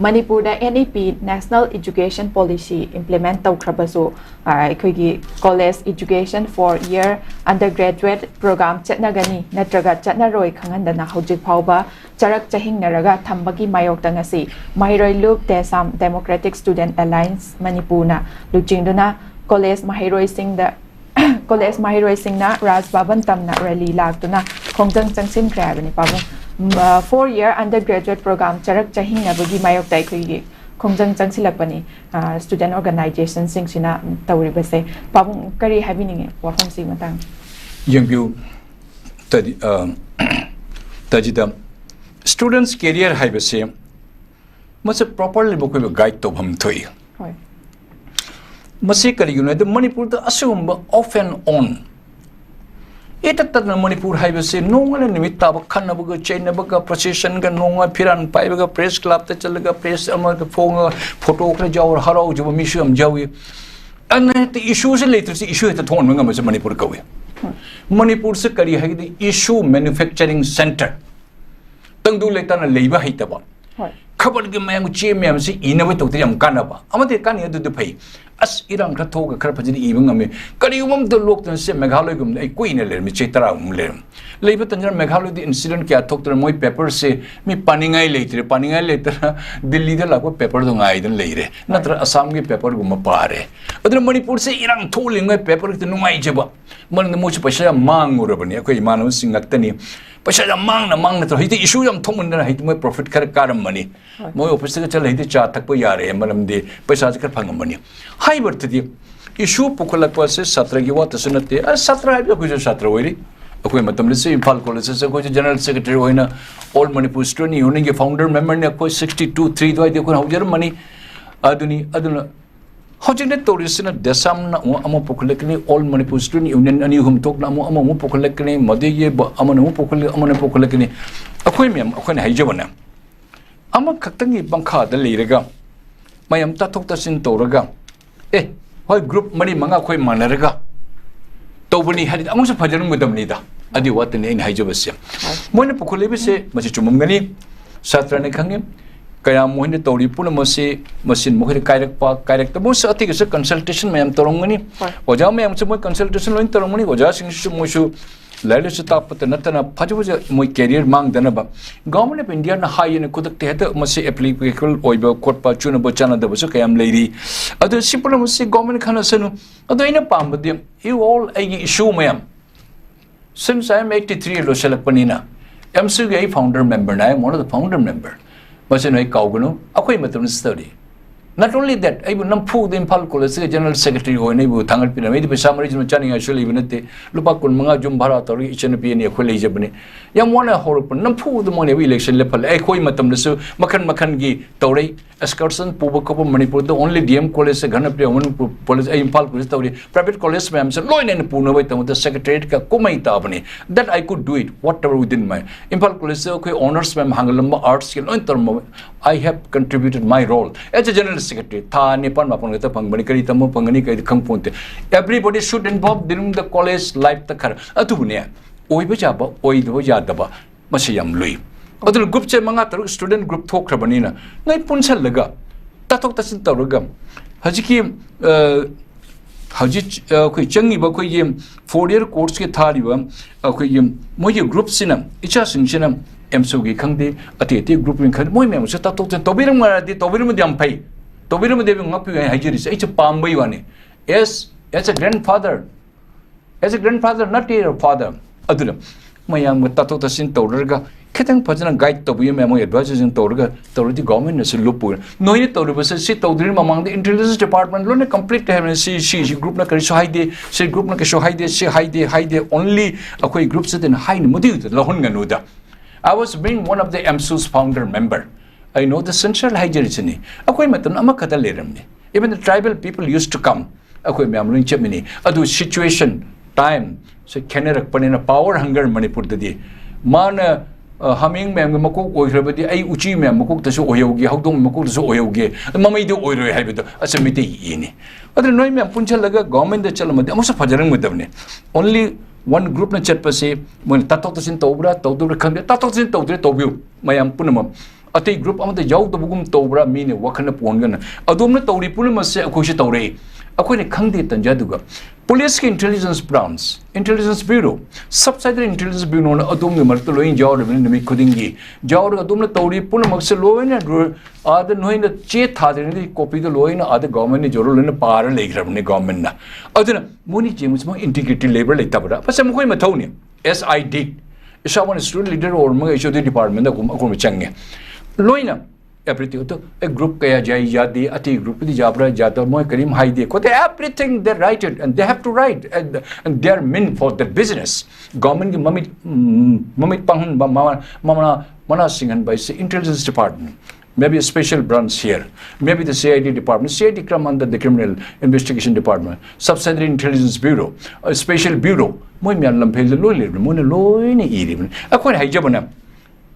Manipur da NEP National Education Policy implement tawkhrabasu aikoigi college education for year undergraduate program chatnagani natraga chatnaroi khangandana hojik phawba charak chahingnaraga thambagi mayokta ngasi Mahiroi Loop Desam Democratic Student Alliance Manipurna lujingduna college Mahiroi Singda college Mahiroi Singna Raj Baban Tamna rally lagtuna khongjang changsim krabani pabu 4-year undergraduate program charak chahin nabagi mayok dai khoi khongjang changsilapani student organization sing sina tawribase pabung kari having wafam sing matang yangbu tajida students career haibase mase properly bokoi guide to bham thoi hoi mase kari you know the Manipur the assume off and on Manipur highway say no one in Mitaba Kanabuga, Chainabuga, procession, Ganonga, Piran, Paibaga, press club, the Chalaga, press, the phone, photo, or Haro, Jumisham, Jawi. And the issues later, the issue at the tone of Manipur Kawi. Manipur Sakari had the issue manufacturing center. Tandu Letana labor hitaba. Covered the man with GMC in a way to the Kanaba. Amate Kanya do the pay. As Iran Katoga Karpati even a me. Karium the look and say Meghalogum, a queen, let me chetara umlem. Labor than Meghalo the incident care talked to my pepper say, me panning I later, the leader like what pepper don't I then later. Not a Assamgi pepper gumapare. Other Manipur say Iran tolling my pepper to no Jaba. One the most Pasha Mang or Rabani, a man was sing at Tani. Pasha Mang among the issue of Tom and I hit my profit car money. More opposite lady chat Takoyare and Madame de Pasaka Pangamani. Hybrid to the issue Pukula Passes, Satragiwa, the Senate, as Satra, Satrawiri. Okay, Madam Lissy, Falco, General Secretary, all Manipur student, owning a founder, member, 62, 3, they could have money. Aduna. How did it listen at Desam Amapocolekini, all Manipur student union, and you whom talk Amapocolekini, Madi, Amanapocolekini, Aquamium, Aquan Hajavana. Amakatangi Banka, the Liraga. My am Tatok in Toraga. What group money Mangakoi Manaraga? Tobani had it almost a pajarum with them leader. I do what the name Hajavasia. When a Pocolibise, Machumungani, Satranekangim. Kaya mo hindi tori po na masin mo kaya kayak mo sa ating sa consultation may am tarongani o jaw may am sa mo consultation loin tarongani o jaw sing mo shu lalo sa tapat na tana pajo mo career mang dana ba government of India na high na kudak tehta masi applicable oiba court pa chuna bo chana da so kaya am lady ado simple mo si government kana sanu ado ina pam ba you all ay issue may am since I am 83 lo select panina am so a founder member na I am one of the founder member. But I call a study. Not only that, I will not pull the impulse as a general secretary or enable Tangal Pyramid, but some reason Channing actually even at the Lupakun Manga Jumbara or each and a college. Young one a horrible, not pull the money election lepal, equi matam the so Makan Makangi, Tore, Escarson, Pubakop, Manipur, the only DM college, a gunner police, impulse story, private college, ma'am, so loin and Puna with the secretary, Kumai Tabani. That I could do it, whatever within my impulse, okay, honors, ma'am, Hangalamba, arts skill, I have contributed my role as a general secretary. Everybody should involve during the college life. Other group student group talk Rabanina. Night Punsel Laga. Tatok Tassin Tarugam. Hajiki Changi Bakoyim, 4-year course get Tarium, Moya group sinam, Ichas in Chinam. MSOG Kandi, a TT group in Kadmoy, set up to Tobirum, the Tobirum Yampai, Tobirum Devin Mapu and Hajiris, H. Pambayani. Yes, as a grandfather, not a father. Adulum, my young with Tato Sin Torga, Ketan Pazan guide to be memory advisors in Torga, Tordi government is a loophole. No, you told us a sit of dream among the intelligence department, only complete to have she group like a Shohide, she group like a Shohide, she hide only a quick group set in high Mudi, Lahunganuda. I was being one of the MSU's founder member. I know the central hygiene. Even the tribal people used to come. Adu situation, time, so Canada power hunger Manipur the Mana humming Mamako or I Uchi Mamako to show Oyogi, how don't Mako so Oyogi, and Mamma do Oyo have it as a miti. Other no Punchalaga, government the Chalamad, almost a fajaring with them. Only one group na chat pa si when tatok tasin tobra tobra khambe tatok tasin tobra tobu mayam punam अतई group अमते याउदबगुम तौब्रा मीने वखन पोनगन अदोमने तौरी पुनमसे अखोइसे तौरे अखोइने खंगदे तंजादुगा पुलिस के इंटेलिजेंस ब्रांच इंटेलिजेंस ब्यूरो सब साइडर इंटेलिजेंस ब्यूरो ने अदोमगे मरत लोइन जावरबने निमि खुदिंगी जावर अदोमने तौरी पुनमसे लोइने आद नोइने चे थादेने कॉपी दो लोइने आद गवर्नमेंट ने जोरो लेने पार लेग्रबने गवर्नमेंट ना अदना मोनी जेमुसमा इंटीग्रिटी लेबर लेताबरा पसे मखोइ मथौने SID इसावन स्टूडेंट लीडर और मगे इशू डिपार्टमेंट दा को चंगे लोइना everything to a group kaya jai yadi ati group di jabra jata moi karim haide ko everything they write it and they have to write and they are meant for their business government ki mamit pangun mana singan by intelligence department maybe a special branch here maybe the CID department CID come under the criminal investigation department subsidiary intelligence bureau a special bureau moi mian lampel lo le mo ne loi ne iri akoi haijabana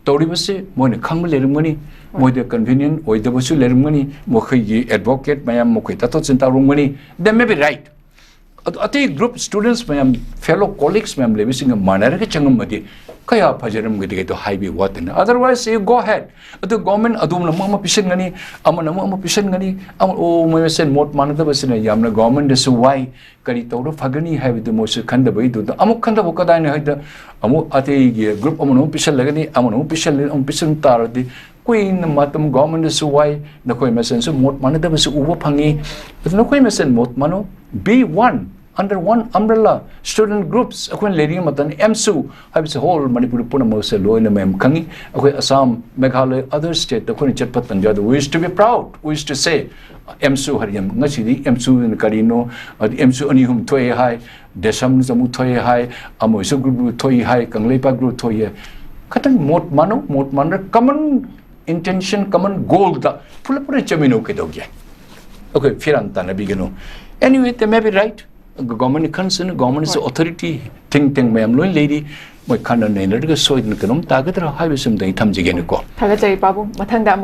तौरी बसे मोने खंग लेरमगनी मोइदे convenient ओइदबसु लेरमगनी मोखैगी advocate मयाम मोखै ततो चिंता रुंगनी दे may be right अति group students मयाम fellow colleagues मयाम लेबिसिंग मानर के चंगमदि कया फजरम गदि तो हाईवे वाटन अदरवाइज यू गो हेड अदु गवर्नमेंट अदुम नम पिसनगनी अमन पिसनगनी ओ मोसे मोट मानदबसिन यामना गवर्नमेंट दसु वाई करी तौर फगनी हाइबदु मोसे खंदबई दु अमुक खंदब कदाइन हैद अमु अति ग्रुप अमनो पिसल लगनी अमनो पिसन तारदि क्वीन मतम गवर्नमेंट दसु वाई नकोय मेसन सु मोट मानदबसु उबो फंगी नकोय मेसन मोट मानो B1 under one umbrella student groups akwen leading matan MSU have a whole manipur puna mose lo in mem kangi akwe Assam Meghalaya other state akwen chatpat tanjad we used to be proud we used to say MSU hariyam ngasi di MSU in karino MSU ani hum toy hai desam zamu toy hai amo isu group toy hai kangleipa group toy khatan mot mano common intention common goal da pura chamino ke dogya okay firan ta na bigeno anyway they may be right government concern government is authority think mayam loin lady moi khana nei na ga soid na kanom ta ga tra hai bisum dai tham jige ne ko thaga jai babu mathang da